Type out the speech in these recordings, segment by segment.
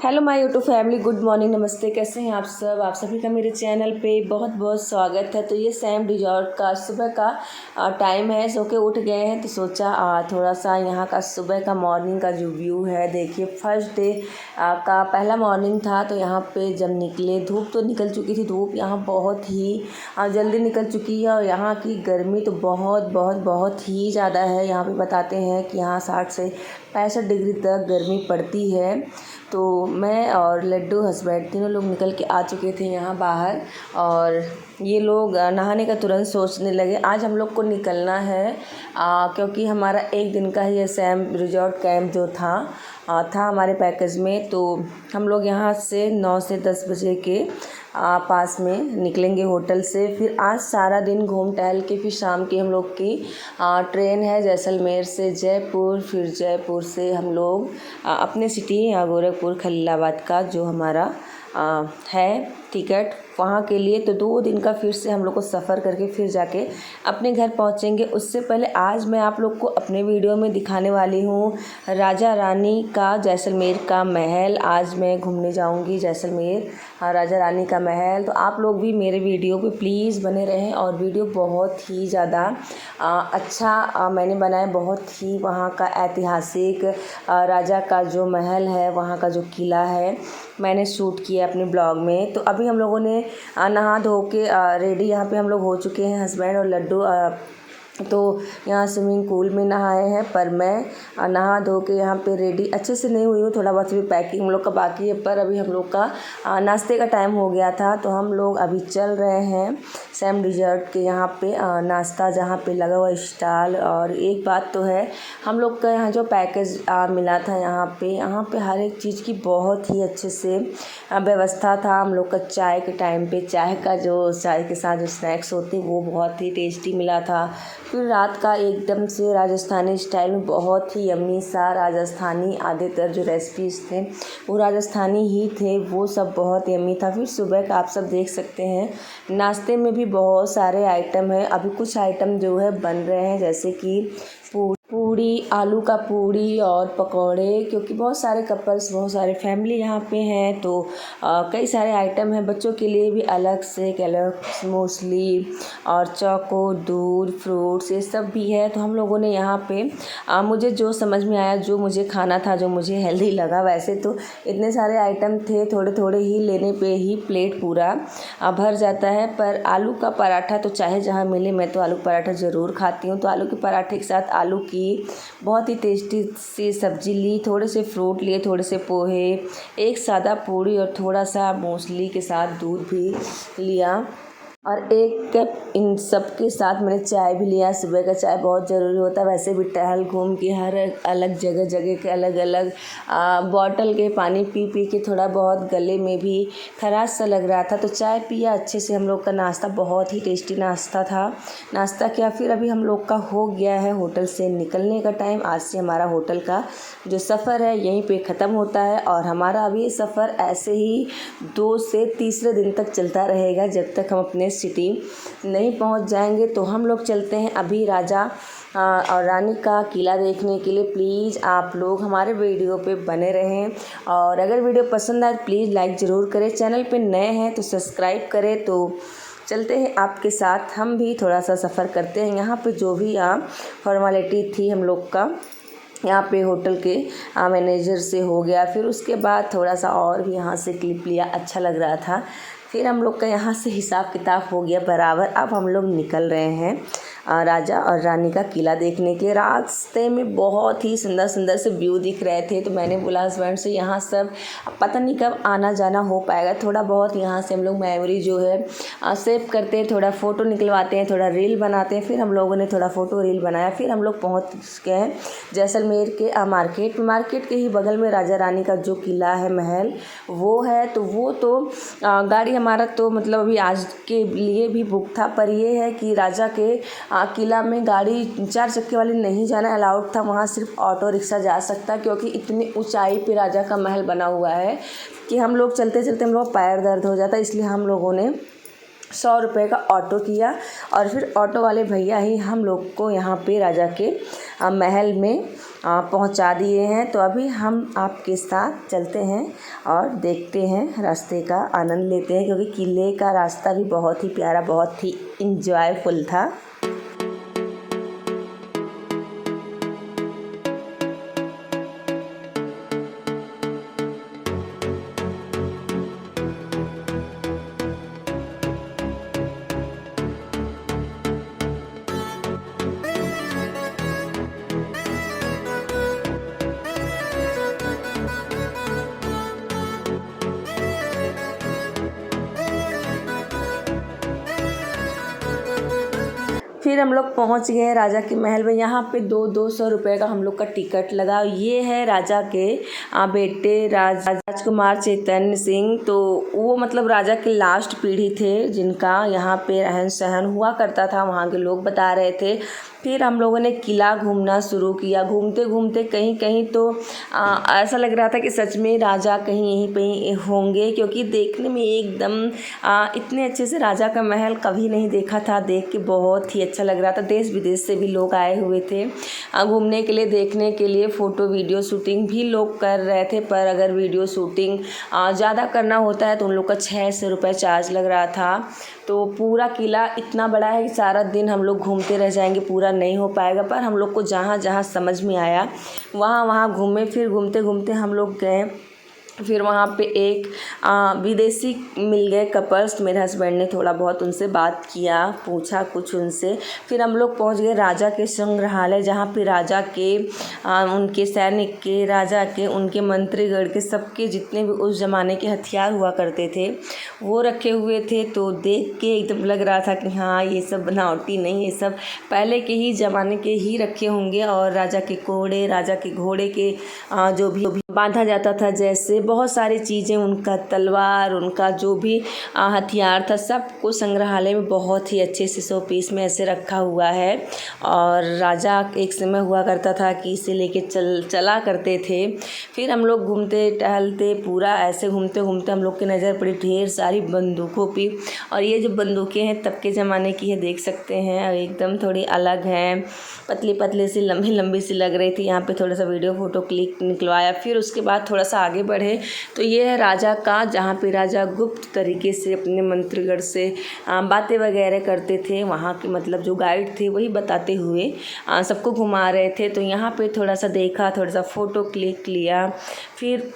Hello my YouTube family, good morning, नमस्ते। कैसे हैं आप सब? आप सभी का मेरे चैनल पे बहुत बहुत स्वागत है। तो ये सैम रिजॉर्ट का सुबह का टाइम है। सो के उठ गए हैं तो सोचा थोड़ा सा यहाँ का सुबह का मॉर्निंग का जो व्यू है, देखिए फर्स्ट डे का पहला मॉर्निंग था। तो यहाँ पे जब निकले, धूप तो निकल चुकी थी। धूप यहाँ बहुत ही जल्दी निकल चुकी है और यहाँ की गर्मी तो बहुत बहुत बहुत ही ज़्यादा है। यहाँ पे बताते हैं कि यहाँ 60 से 65 डिग्री तक गर्मी पड़ती है। तो मैं और लड्डू हस्बैंड तीनों लोग निकल के आ चुके थे यहाँ बाहर, और ये लोग नहाने का तुरंत सोचने लगे आज हम लोग को निकलना है, क्योंकि हमारा एक दिन का ये सैम रिजॉर्ट कैंप जो था हमारे पैकेज में। तो हम लोग यहाँ से 9 से 10 बजे के पास में निकलेंगे होटल से। फिर आज सारा दिन घूम टहल के फिर शाम की हम लोग की ट्रेन है जैसलमेर से जयपुर। फिर जयपुर से हम लोग अपने सिटी गोरखपुर खलीलाबाद का जो हमारा है टिकट वहाँ के लिए। तो 2 दिन का फिर से हम लोग को सफ़र करके फिर जाके अपने घर पहुँचेंगे। उससे पहले आज मैं आप लोग को अपने वीडियो में दिखाने वाली हूँ राजा रानी का जैसलमेर का महल। आज मैं घूमने जाऊँगी जैसलमेर, राजा रानी का महल। तो आप लोग भी मेरे वीडियो पे प्लीज़ बने रहें। और वीडियो बहुत ही ज़्यादा अच्छा मैंने बनाया। बहुत ही वहाँ का ऐतिहासिक राजा का जो महल है, वहाँ का जो किला है, मैंने शूट किया अपने ब्लॉग में। तो अभी हम लोगों ने नहा धो के रेडी यहाँ पे हम लोग हो चुके हैं, हस्बैंड और लड्डू। तो यहाँ स्विमिंग पूल में नहाए हैं, पर मैं नहा धो के यहाँ पे रेडी अच्छे से नहीं हुई हूँ। थोड़ा बहुत भी पैकिंग हम लोग का बाकी है। पर अभी हम लोग का नाश्ते का टाइम हो गया था, तो हम लोग अभी चल रहे हैं सैम रिजॉर्ट के यहाँ पे नाश्ता जहाँ पे लगा हुआ स्टॉल। और एक बात तो है, हम लोग का यहाँ जो पैकेज मिला था यहाँ पे हर एक चीज़ की बहुत ही अच्छे से व्यवस्था था। हम लोग का चाय के टाइम पे चाय के साथ जो स्नैक्स होते वो बहुत ही टेस्टी मिला था। फिर रात का एकदम से राजस्थानी स्टाइल में बहुत ही यम्मी सा राजस्थानी आधेतर जो रेसिपीज़ थे वो राजस्थानी ही थे, वो सब बहुत यम्मी था। फिर सुबह का आप सब देख सकते हैं नाश्ते में भी बहुत सारे आइटम हैं। अभी कुछ आइटम जो है बन रहे हैं, जैसे कि पूड़ी, आलू का पूड़ी और पकौड़े, क्योंकि बहुत सारे कपल्स, बहुत सारे फैमिली यहाँ पे हैं। तो कई सारे आइटम हैं। बच्चों के लिए भी अलग से कैलॉग्स मूसली और चौको, दूध, फ्रूट्स, ये सब भी है। तो हम लोगों ने यहाँ पे मुझे जो समझ में आया, जो मुझे खाना था, जो मुझे हेल्दी लगा, वैसे तो इतने सारे आइटम थे, थोड़े थोड़े ही लेने पे ही प्लेट पूरा भर जाता है। पर आलू का पराठा तो चाहे जहाँ मिले, मैं तो आलू पराठा ज़रूर खाती हूँ। तो आलू के पराठे के साथ आलू की बहुत ही टेस्टी सी सब्जी ली, थोड़े से फ्रूट लिए, थोड़े से पोहे, एक सादा पूड़ी और थोड़ा सा मूसली के साथ दूध भी लिया, और एक कप इन सब के साथ मैंने चाय भी लिया। सुबह का चाय बहुत ज़रूरी होता है। वैसे भी टहल घूम के हर अलग जगह के अलग अलग बॉटल के पानी पी पी के थोड़ा बहुत गले में भी खराश सा लग रहा था, तो चाय पिया अच्छे से। हम लोग का नाश्ता बहुत ही टेस्टी नाश्ता था। नाश्ता किया, फिर अभी हम लोग का हो गया है होटल से निकलने का टाइम। आज से हमारा होटल का जो सफ़र है यहीं पे ख़त्म होता है, और हमारा अभी सफ़र ऐसे ही 2 से तीसरे दिन तक चलता रहेगा, जब तक हम अपने सिटी नहीं पहुंच जाएंगे। तो हम लोग चलते हैं अभी राजा और रानी का किला देखने के लिए। प्लीज़ आप लोग हमारे वीडियो पे बने रहें, और अगर वीडियो पसंद आए प्लीज़ लाइक ज़रूर करें। चैनल पे नए हैं तो सब्सक्राइब करें। तो चलते हैं आपके साथ, हम भी थोड़ा सा सफ़र करते हैं। यहाँ पे जो भी फॉर्मेलिटी थी हम लोग का यहाँ पे होटल के मैनेजर से हो गया। फिर उसके बाद थोड़ा सा और भी यहाँ से क्लिप लिया, अच्छा लग रहा था। फिर हम लोग का यहाँ से हिसाब किताब हो गया बराबर। अब हम लोग निकल रहे हैं राजा और रानी का किला देखने के। रास्ते में बहुत ही सुंदर सुंदर से व्यू दिख रहे थे। तो मैंने बोला हस्बैंड से, यहाँ सब पता नहीं कब आना जाना हो पाएगा, थोड़ा बहुत यहाँ से हम लोग मेमोरी जो है सेव करते हैं, थोड़ा फ़ोटो निकलवाते हैं, थोड़ा रील बनाते हैं। फिर हम लोगों ने थोड़ा फ़ोटो रील बनाया। फिर हम लोग पहुँच गए जैसलमेर के मार्केट के ही बगल में राजा रानी का जो किला है, महल, वो है। तो वो तो गाड़ी हमारा तो मतलब अभी आज के लिए भी बुक था। पर ये है कि राजा के किला में गाड़ी 4 चक्के वाली नहीं जाना अलाउड था। वहाँ सिर्फ ऑटो रिक्शा जा सकता, क्योंकि इतनी ऊंचाई पे राजा का महल बना हुआ है कि हम लोग चलते चलते हम लोग पैर दर्द हो जाता। इसलिए हम लोगों ने 100 रुपये का ऑटो किया, और फिर ऑटो वाले भैया ही हम लोग को यहाँ पे राजा के महल में पहुंचा दिए हैं। तो अभी हम आपके साथ चलते हैं और देखते हैं, रास्ते का आनंद लेते हैं, क्योंकि किले का रास्ता भी बहुत ही प्यारा, बहुत ही इंजॉयफुल था। फिर हम लोग पहुंच गए राजा के महल में। यहाँ पे 200 रुपये का हम लोग का टिकट लगा। ये है राजा के बेटे राजकुमार चैतन्य सिंह। तो वो मतलब राजा के लास्ट पीढ़ी थे जिनका यहाँ पे रहन सहन हुआ करता था, वहाँ के लोग बता रहे थे। फिर हम लोगों ने किला घूमना शुरू किया। घूमते घूमते कहीं कहीं तो ऐसा लग रहा था कि सच में राजा कहीं यहीं पे होंगे, क्योंकि देखने में एकदम इतने अच्छे से राजा का महल कभी नहीं देखा था। देख के बहुत ही अच्छा लग रहा था। देश विदेश से भी लोग आए हुए थे घूमने के लिए, देखने के लिए। फ़ोटो वीडियो शूटिंग भी लोग कर रहे थे, पर अगर वीडियो शूटिंग ज़्यादा करना होता है तो उन लोग का 600 रुपये चार्ज लग रहा था। तो पूरा किला इतना बड़ा है कि सारा दिन हम लोग घूमते रह जाएंगे, पूरा नहीं हो पाएगा। पर हम लोग को जहाँ जहाँ समझ में आया वहाँ वहाँ घूमे। फिर घूमते घूमते हम लोग गए। फिर वहाँ पे एक विदेशी मिल गए कपल्स। मेरे हस्बैंड ने थोड़ा बहुत उनसे बात किया, पूछा कुछ उनसे। फिर हम लोग पहुँच गए राजा के संग्रहालय, जहाँ पे राजा के उनके सैनिक के, राजा के, उनके मंत्रीगण के, सबके जितने भी उस ज़माने के हथियार हुआ करते थे वो रखे हुए थे। तो देख के एकदम लग रहा था कि हाँ, ये सब बनावटी नहीं, ये सब पहले के ही ज़माने के ही रखे होंगे। और राजा के कोड़े, राजा के घोड़े के जो भी बांधा जाता था, जैसे बहुत सारी चीज़ें, उनका तलवार, उनका जो भी हथियार था, सब कुछ संग्रहालय में बहुत ही अच्छे से 100 पीस में ऐसे रखा हुआ है। और राजा एक समय हुआ करता था कि इसे लेके चला करते थे। फिर हम लोग घूमते टहलते, पूरा ऐसे घूमते घूमते हम लोग की नज़र पड़ी ढेर सारी बंदूकों पे। और ये जो बंदूकें हैं तब के ज़माने की है, देख सकते हैं, एकदम थोड़ी अलग हैं, पतली पतली सी, लंबी लंबी सी लग रही थी। यहाँ पे थोड़ा सा वीडियो फ़ोटो क्लिक निकलवाया। फिर उसके बाद थोड़ा सा आगे बढ़े तो ये है राजा का, जहाँ पे राजा गुप्त तरीके से अपने मंत्रीगण से बातें वगैरह करते थे। वहाँ के मतलब जो गाइड थे वही बताते हुए सबको घुमा रहे थे। तो यहाँ पे थोड़ा सा देखा, थोड़ा सा फ़ोटो क्लिक लिया। फिर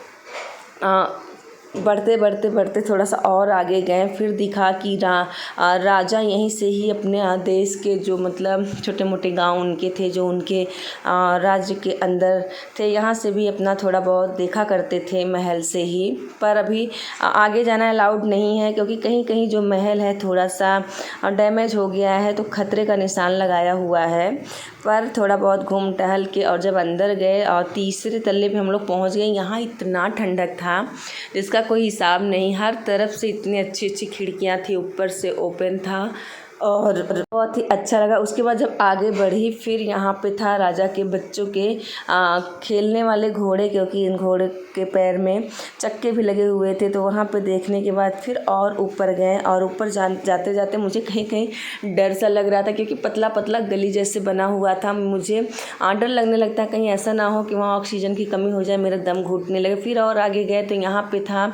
बढ़ते बढ़ते बढ़ते थोड़ा सा और आगे गए। फिर दिखा कि राजा यहीं से ही अपने देश के जो मतलब छोटे मोटे गांव उनके थे, जो उनके राज्य के अंदर थे, यहाँ से भी अपना थोड़ा बहुत देखा करते थे महल से ही। पर अभी आगे जाना अलाउड नहीं है, क्योंकि कहीं कहीं जो महल है थोड़ा सा डैमेज हो गया है, तो खतरे का निशान लगाया हुआ है। पर थोड़ा बहुत घूम टहल के और जब अंदर गए और तीसरे तल्ले पे हम लोग पहुँच गए। यहाँ इतना ठंडक था जिसका कोई हिसाब नहीं। हर तरफ से इतनी अच्छी अच्छी खिड़कियाँ थी, ऊपर से ओपन था और बहुत ही अच्छा लगा। उसके बाद जब आगे बढ़ी, फिर यहाँ पे था राजा के बच्चों के खेलने वाले घोड़े, क्योंकि इन घोड़े के पैर में चक्के भी लगे हुए थे। तो वहाँ पे देखने के बाद फिर और ऊपर गए। और ऊपर जाते जाते मुझे कहीं कहीं डर सा लग रहा था, क्योंकि पतला पतला गली जैसे बना हुआ था। मुझे डर लगने लगता है कहीं ऐसा ना हो कि वहाँ ऑक्सीजन की कमी हो जाए, मेरा दम घुटने लगे। फिर और आगे गए तो यहाँ पे था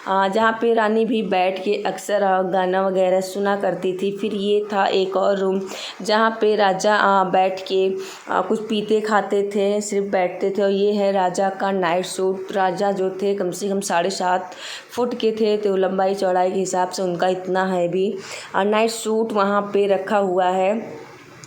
जहाँ पे रानी भी बैठ के अक्सर गाना वगैरह सुना करती थी। फिर ये था एक और रूम जहाँ पे राजा बैठ के कुछ पीते खाते थे, सिर्फ बैठते थे। और ये है राजा का नाइट सूट। राजा जो थे कम से कम 7.5 फुट के थे, तो लंबाई चौड़ाई के हिसाब से उनका इतना है भी नाइट सूट वहाँ पे रखा हुआ है।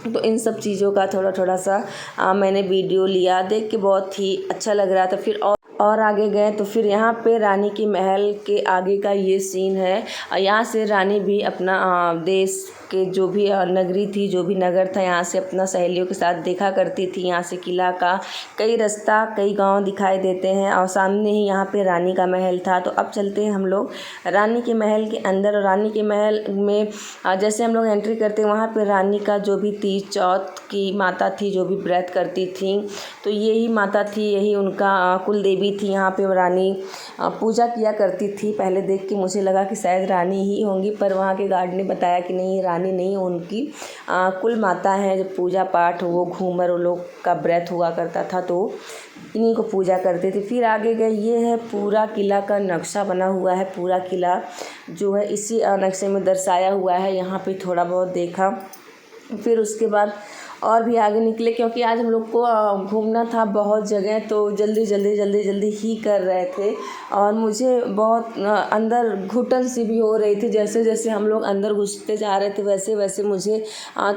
तो इन सब चीज़ों का थोड़ा थोड़ा सा मैंने वीडियो लिया, देख के बहुत ही अच्छा लग रहा था। फिर और आगे गए तो फिर यहाँ पे रानी के महल के आगे का ये सीन है। यहाँ से रानी भी अपना देश के जो भी नगरी थी, जो भी नगर था, यहाँ से अपना सहेलियों के साथ देखा करती थी। यहाँ से किला का कई रास्ता, कई गांव दिखाई देते हैं और सामने ही यहाँ पे रानी का महल था। तो अब चलते हैं हम लोग रानी के महल के अंदर। और रानी के महल में जैसे हम लोग एंट्री करते हैं, वहाँ पे रानी का जो भी तीज चौथ की माता थी, जो भी व्रत करती थी, तो यही माता थी, यही उनका कुल देवी थी। यहाँ पे रानी पूजा किया करती थी। पहले देख के मुझे लगा कि शायद रानी ही होंगी, पर वहाँ के गार्ड ने बताया कि नहीं, रानी रानी नहीं, उनकी कुल माता है। जब पूजा पाठ वो घूमर वो लोग का व्रत हुआ करता था तो इन्हीं को पूजा करते थे। फिर आगे गए, ये है पूरा किला का नक्शा बना हुआ है। पूरा किला जो है इसी नक्शे में दर्शाया हुआ है। यहाँ पे थोड़ा बहुत देखा, फिर उसके बाद और भी आगे निकले, क्योंकि आज हम लोग को घूमना था बहुत जगह, तो जल्दी ही कर रहे थे। और मुझे बहुत अंदर घुटन सी भी हो रही थी। जैसे जैसे हम लोग अंदर घुसते जा रहे थे वैसे वैसे मुझे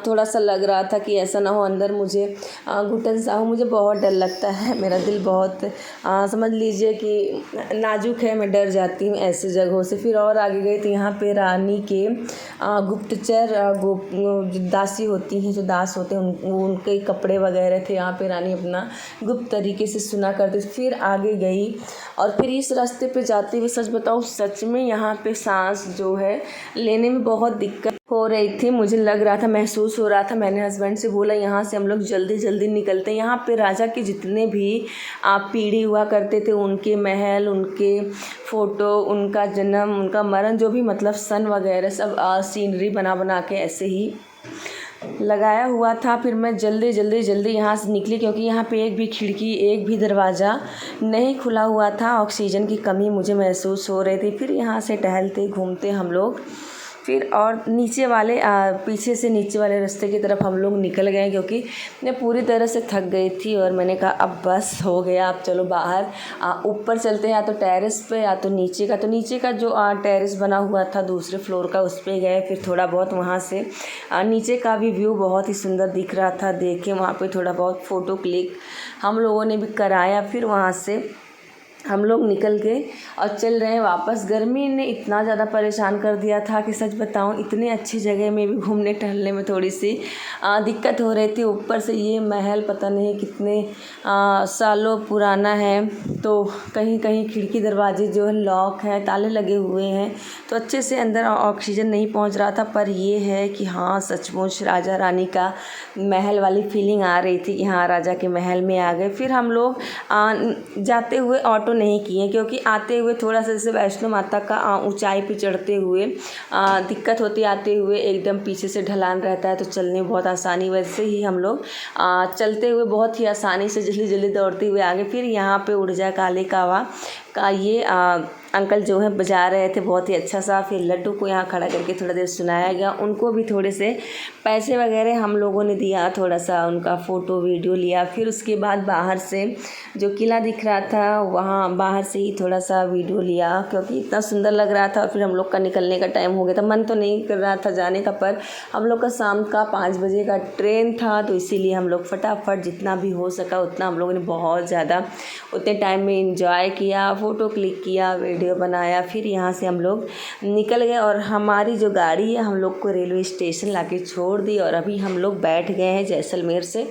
थोड़ा सा लग रहा था कि ऐसा ना हो अंदर मुझे घुटन सा हो। मुझे बहुत डर लगता है, मेरा दिल बहुत समझ लीजिए कि नाजुक है, मैं डर जाती हूँ ऐसी जगहों से। फिर और आगे गई तो यहाँ पे रानी के गुप्तचर दासी होती हैं, जो दास होते हैं उनके कपड़े वगैरह थे। यहाँ पे रानी अपना गुप्त तरीके से सुना करती थी। फिर आगे गई और फिर इस रास्ते पे जाते हुए सच बताऊँ, सच में यहाँ पे सांस जो है लेने में बहुत दिक्कत हो रही थी। मुझे लग रहा था, महसूस हो रहा था। मैंने हस्बैंड से बोला यहाँ से हम लोग जल्दी निकलते हैं। यहाँ पे राजा के जितने भी पीढ़ी हुआ करते थे, उनके महल, उनके फ़ोटो, उनका जन्म, उनका मरण, जो भी मतलब सन वगैरह सब सीनरी बना के ऐसे ही लगाया हुआ था। फिर मैं जल्दी यहाँ से निकली, क्योंकि यहाँ पे एक भी खिड़की, एक भी दरवाज़ा नहीं खुला हुआ था। ऑक्सीजन की कमी मुझे महसूस हो रही थी। फिर यहाँ से टहलते घूमते हम लोग फिर और नीचे वाले पीछे से नीचे वाले रास्ते की तरफ हम लोग निकल गए, क्योंकि मैं पूरी तरह से थक गई थी। और मैंने कहा अब बस हो गया, अब चलो बाहर ऊपर चलते हैं, या तो टेरेस पे या तो नीचे का। तो नीचे का जो टेरेस बना हुआ था दूसरे फ्लोर का, उस पे गए। फिर थोड़ा बहुत वहाँ से नीचे का भी व्यू बहुत ही सुंदर दिख रहा था। देखे वहाँ पे थोड़ा बहुत फ़ोटो क्लिक हम लोगों ने भी कराया। फिर वहाँ से हम लोग निकल गए और चल रहे हैं वापस। गर्मी ने इतना ज़्यादा परेशान कर दिया था कि सच बताऊं, इतनी अच्छी जगह में भी घूमने टहलने में थोड़ी सी दिक्कत हो रही थी। ऊपर से ये महल पता नहीं कितने सालों पुराना है, तो कहीं कहीं खिड़की दरवाजे जो है लॉक है, ताले लगे हुए हैं, तो अच्छे से अंदर ऑक्सीजन नहीं पहुंच रहा था। पर ये है कि हाँ, सचमुच राजा रानी का महल वाली फीलिंग आ रही थी कि हाँ, राजा के महल में आ गए। फिर हम लोग जाते हुए ऑटो नहीं किए, क्योंकि आते हुए थोड़ा सा जैसे वैष्णो माता का ऊंचाई पे चढ़ते हुए दिक्कत होती, आते हुए एकदम पीछे से ढलान रहता है तो चलने में बहुत आसानी। वैसे ही हम लोग चलते हुए बहुत ही आसानी से जल्दी दौड़ते हुए आगे। फिर यहाँ पे ऊर्जा काले कावा का ये अंकल जो है बजा रहे थे बहुत ही अच्छा सा। फिर लड्डू को यहाँ खड़ा करके थोड़ा देर सुनाया गया, उनको भी थोड़े से पैसे वगैरह हम लोगों ने दिया, थोड़ा सा उनका फ़ोटो वीडियो लिया। फिर उसके बाद बाहर से जो किला दिख रहा था वहाँ बाहर से ही थोड़ा सा वीडियो लिया, क्योंकि इतना सुंदर लग रहा था। और फिर हम लोग का निकलने का टाइम हो गया था। मन तो नहीं कर रहा था जाने का, पर हम लोग का शाम का 5 बजे का ट्रेन था, तो इसीलिए हम लोग फटाफट जितना भी हो सका उतना हम लोगों ने बहुत ज़्यादा उतने टाइम में इंजॉय किया, फ़ोटो क्लिक किया, वीडियो बनाया। फिर यहाँ से हम लोग निकल गए और हमारी जो गाड़ी है हम लोग को रेलवे स्टेशन लाके छोड़ दी। और अभी हम लोग बैठ गए हैं जैसलमेर से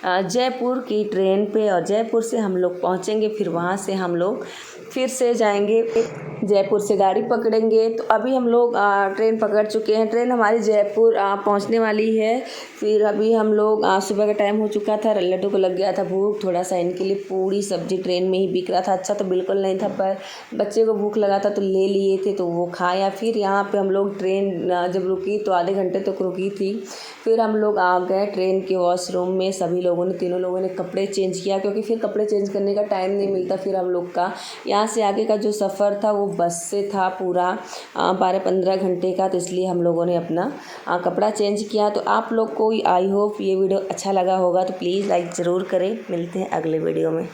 जयपुर की ट्रेन पे, और जयपुर से हम लोग पहुँचेंगे। फिर वहाँ से हम लोग फिर से जाएंगे, जयपुर से गाड़ी पकड़ेंगे। तो अभी हम लोग ट्रेन पकड़ चुके हैं। ट्रेन हमारी जयपुर पहुंचने वाली है। फिर अभी हम लोग सुबह का टाइम हो चुका था, लड्डू को लग गया था भूख, थोड़ा सा इनके लिए पूड़ी सब्जी ट्रेन में ही बिक रहा था। अच्छा तो बिल्कुल नहीं था, पर बच्चे को भूख लगा था तो ले लिए थे, तो वो खाया। फिर यहाँ पे हम लोग ट्रेन जब रुकी तो आधे घंटे तक रुकी थी। फिर हम लोग आ गए ट्रेन के वॉशरूम में। सभी लोगों ने, तीनों लोगों ने कपड़े चेंज किया, क्योंकि फिर कपड़े चेंज करने का टाइम नहीं मिलता। फिर हम लोग का यहाँ से आगे का जो सफ़र था वो बस से था पूरा 12-15 घंटे का, तो इसलिए हम लोगों ने अपना कपड़ा चेंज किया। तो आप लोग को आई होप ये वीडियो अच्छा लगा होगा, तो प्लीज़ लाइक ज़रूर करें। मिलते हैं अगले वीडियो में।